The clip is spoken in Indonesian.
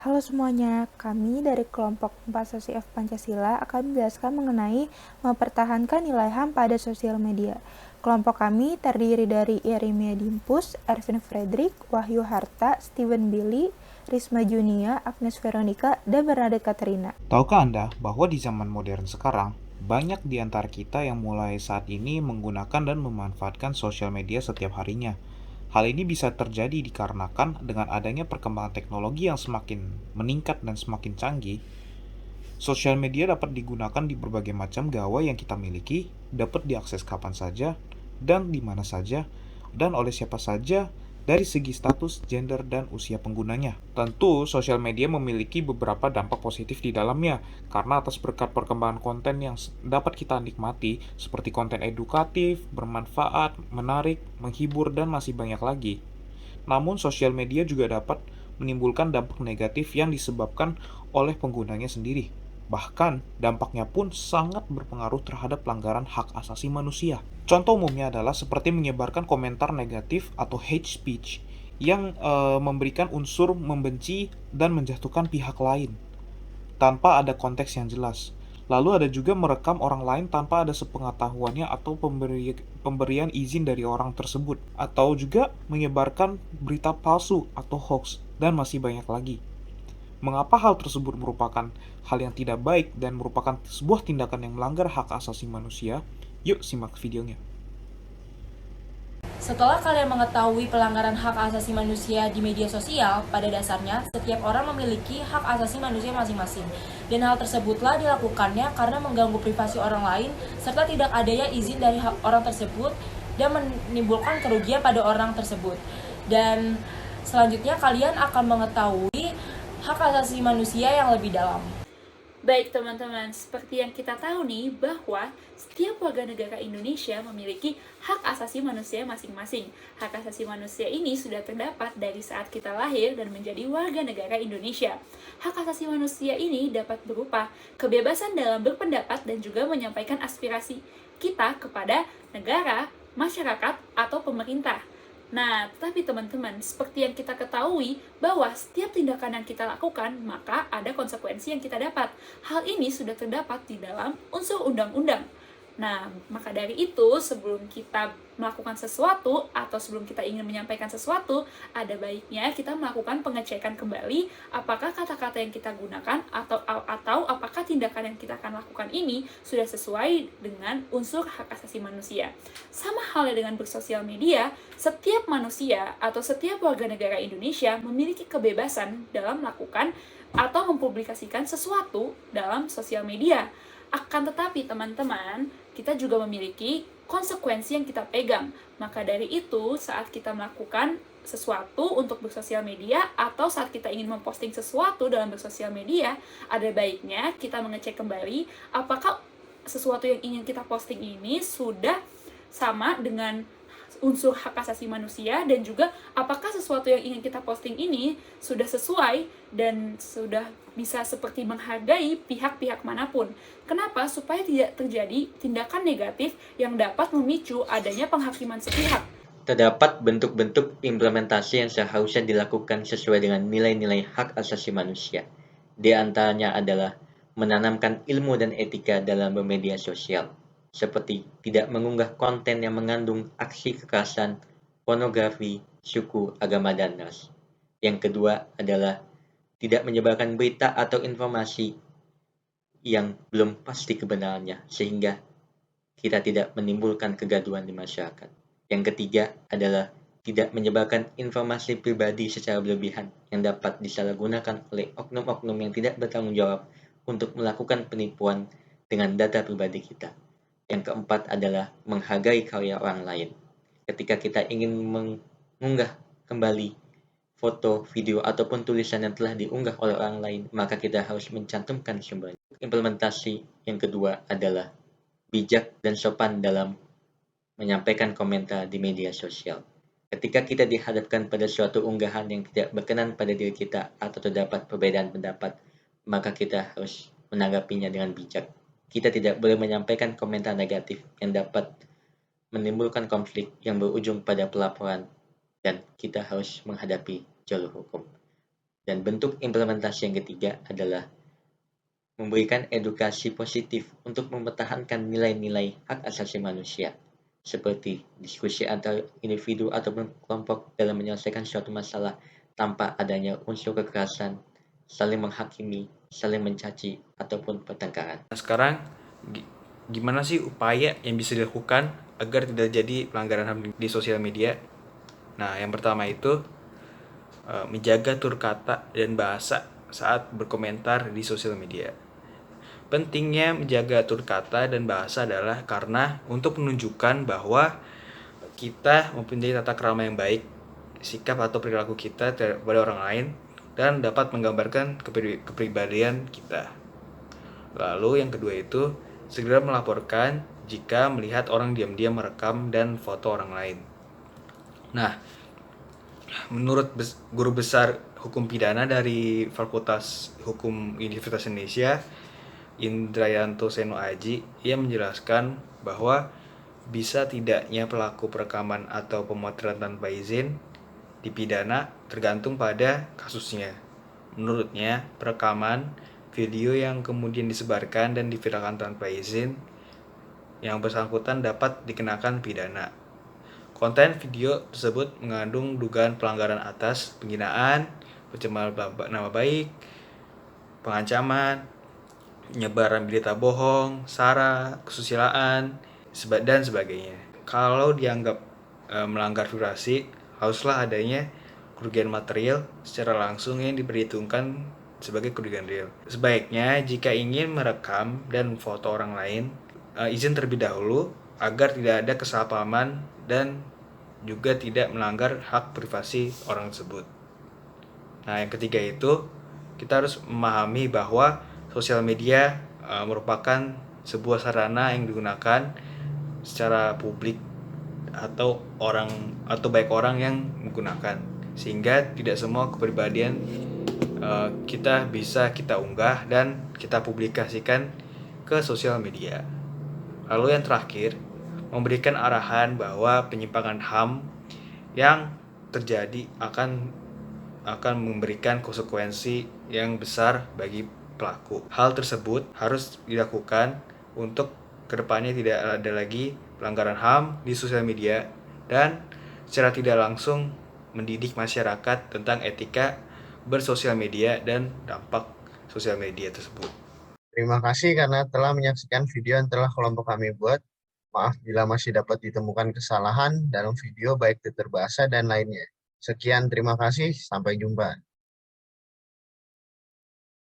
Halo semuanya, kami dari kelompok 4 Sosi F Pancasila akan menjelaskan mengenai mempertahankan nilai HAM pada sosial media. Kelompok kami terdiri dari Yeremia Dimpus, Ervin Frederick, Wahyu Harta, Steven Billy, Risma Junia, Agnes Veronica, dan Bernadette Katerina. Tahukah Anda bahwa di zaman modern sekarang, banyak di antara kita yang mulai saat ini menggunakan dan memanfaatkan sosial media setiap harinya. Hal ini bisa terjadi dikarenakan dengan adanya perkembangan teknologi yang semakin meningkat dan semakin canggih, sosial media dapat digunakan di berbagai macam gawai yang kita miliki, dapat diakses kapan saja, dan di mana saja, dan oleh siapa saja dari segi status, gender, dan usia penggunanya. Tentu, sosial media memiliki beberapa dampak positif di dalamnya, karena atas berkat perkembangan konten yang dapat kita nikmati, seperti konten edukatif, bermanfaat, menarik, menghibur, dan masih banyak lagi. Namun, sosial media juga dapat menimbulkan dampak negatif yang disebabkan oleh penggunanya sendiri. Bahkan, dampaknya pun sangat berpengaruh terhadap pelanggaran hak asasi manusia. Contoh umumnya adalah seperti menyebarkan komentar negatif atau hate speech yang memberikan unsur membenci dan menjatuhkan pihak lain tanpa ada konteks yang jelas. Lalu ada juga merekam orang lain tanpa ada sepengetahuannya atau pemberian izin dari orang tersebut. Atau juga menyebarkan berita palsu atau hoax, dan masih banyak lagi. Mengapa hal tersebut merupakan hal yang tidak baik dan merupakan sebuah tindakan yang melanggar hak asasi manusia? Yuk simak videonya. Setelah kalian mengetahui pelanggaran hak asasi manusia di media sosial, pada dasarnya setiap orang memiliki hak asasi manusia masing-masing. Dan hal tersebutlah dilakukannya karena mengganggu privasi orang lain serta tidak adanya izin dari orang tersebut dan menimbulkan kerugian pada orang tersebut. Dan selanjutnya kalian akan mengetahui hak asasi manusia yang lebih dalam. Baik teman-teman, seperti yang kita tahu nih bahwa setiap warga negara Indonesia memiliki hak asasi manusia masing-masing. Hak asasi manusia ini sudah terdapat dari saat kita lahir dan menjadi warga negara Indonesia. Hak asasi manusia ini dapat berupa kebebasan dalam berpendapat dan juga menyampaikan aspirasi kita kepada negara, masyarakat, atau pemerintah. Nah, tetapi teman-teman, seperti yang kita ketahui bahwa setiap tindakan yang kita lakukan, maka ada konsekuensi yang kita dapat. Hal ini sudah terdapat di dalam unsur undang-undang. Nah, maka dari itu, sebelum kita melakukan sesuatu atau sebelum kita ingin menyampaikan sesuatu, ada baiknya kita melakukan pengecekan kembali apakah kata-kata yang kita gunakan atau apakah tindakan yang kita akan lakukan ini sudah sesuai dengan unsur hak asasi manusia. Sama halnya dengan bersosial media, setiap manusia atau setiap warga negara Indonesia memiliki kebebasan dalam melakukan atau mempublikasikan sesuatu dalam sosial media. Akan tetapi teman-teman, kita juga memiliki konsekuensi yang kita pegang. Maka dari itu, saat kita melakukan sesuatu untuk bersosial media atau saat kita ingin memposting sesuatu dalam bersosial media, ada baiknya kita mengecek kembali apakah sesuatu yang ingin kita posting ini sudah sama dengan unsur hak asasi manusia dan juga apakah sesuatu yang ingin kita posting ini sudah sesuai dan sudah bisa seperti menghargai pihak-pihak manapun. Kenapa? Supaya tidak terjadi tindakan negatif yang dapat memicu adanya penghakiman sepihak. Terdapat bentuk-bentuk implementasi yang seharusnya dilakukan sesuai dengan nilai-nilai hak asasi manusia. Di antaranya adalah menanamkan ilmu dan etika dalam bermedia sosial, seperti tidak mengunggah konten yang mengandung aksi kekerasan, pornografi, suku, agama, dan ras. Yang kedua adalah tidak menyebarkan berita atau informasi yang belum pasti kebenarannya, sehingga kita tidak menimbulkan kegaduhan di masyarakat. Yang ketiga adalah tidak menyebarkan informasi pribadi secara berlebihan yang dapat disalahgunakan oleh oknum-oknum yang tidak bertanggung jawab untuk melakukan penipuan dengan data pribadi kita. Yang keempat adalah menghargai karya orang lain. Ketika kita ingin mengunggah kembali foto, video, ataupun tulisan yang telah diunggah oleh orang lain, maka kita harus mencantumkan sumbernya. Implementasi yang kedua adalah bijak dan sopan dalam menyampaikan komentar di media sosial. Ketika kita dihadapkan pada suatu unggahan yang tidak berkenan pada diri kita atau terdapat perbedaan pendapat, maka kita harus menanggapinya dengan bijak. Kita tidak boleh menyampaikan komentar negatif yang dapat menimbulkan konflik yang berujung pada pelaporan dan kita harus menghadapi jalur hukum. Dan bentuk implementasi yang ketiga adalah memberikan edukasi positif untuk mempertahankan nilai-nilai hak asasi manusia, seperti diskusi antar individu ataupun kelompok dalam menyelesaikan suatu masalah tanpa adanya unsur kekerasan, saling menghakimi, saling mencaci, ataupun pertengkaran. Nah, sekarang gimana sih upaya yang bisa dilakukan agar tidak jadi pelanggaran HAM di sosial media? Nah, yang pertama itu menjaga tutur kata dan bahasa saat berkomentar di sosial media. Pentingnya menjaga tutur kata dan bahasa adalah karena untuk menunjukkan bahwa kita mempunyai tata krama yang baik, sikap atau perilaku kita kepada orang lain, dan dapat menggambarkan kepribadian kita. Lalu yang kedua itu, segera melaporkan jika melihat orang diam-diam merekam dan foto orang lain. Nah, menurut guru besar hukum pidana dari Fakultas Hukum Universitas Indonesia, Indrayanto Seno Aji, ia menjelaskan bahwa bisa tidaknya pelaku perekaman atau pemotretan tanpa izin dipidana tergantung pada kasusnya. Menurutnya, perekaman video yang kemudian disebarkan dan diviralkan tanpa izin yang bersangkutan dapat dikenakan pidana. Konten video tersebut mengandung dugaan pelanggaran atas penghinaan, pencemaran nama baik, pengancaman, penyebaran berita bohong, sara, kesusilaan, dan sebagainya. Kalau dianggap melanggar privasi, haruslah adanya kerugian material secara langsung yang diperhitungkan sebagai kerugian real. Sebaiknya jika ingin merekam dan foto orang lain, izin terlebih dahulu agar tidak ada kesalahpahaman dan juga tidak melanggar hak privasi orang tersebut. Nah, yang ketiga itu kita harus memahami bahwa sosial media merupakan sebuah sarana yang digunakan secara publik atau baik orang yang menggunakan, sehingga tidak semua kepribadian kita bisa kita unggah dan kita publikasikan ke sosial media. Lalu yang terakhir, memberikan arahan bahwa penyimpangan HAM yang terjadi akan memberikan konsekuensi yang besar bagi pelaku. Hal tersebut harus dilakukan untuk kedepannya tidak ada lagi pelanggaran HAM di sosial media dan secara tidak langsung mendidik masyarakat tentang etika bersosial media dan dampak sosial media tersebut. Terima kasih karena telah menyaksikan video yang telah kelompok kami buat. Maaf bila masih dapat ditemukan kesalahan dalam video baik tutur bahasa dan lainnya. Sekian, terima kasih, sampai jumpa.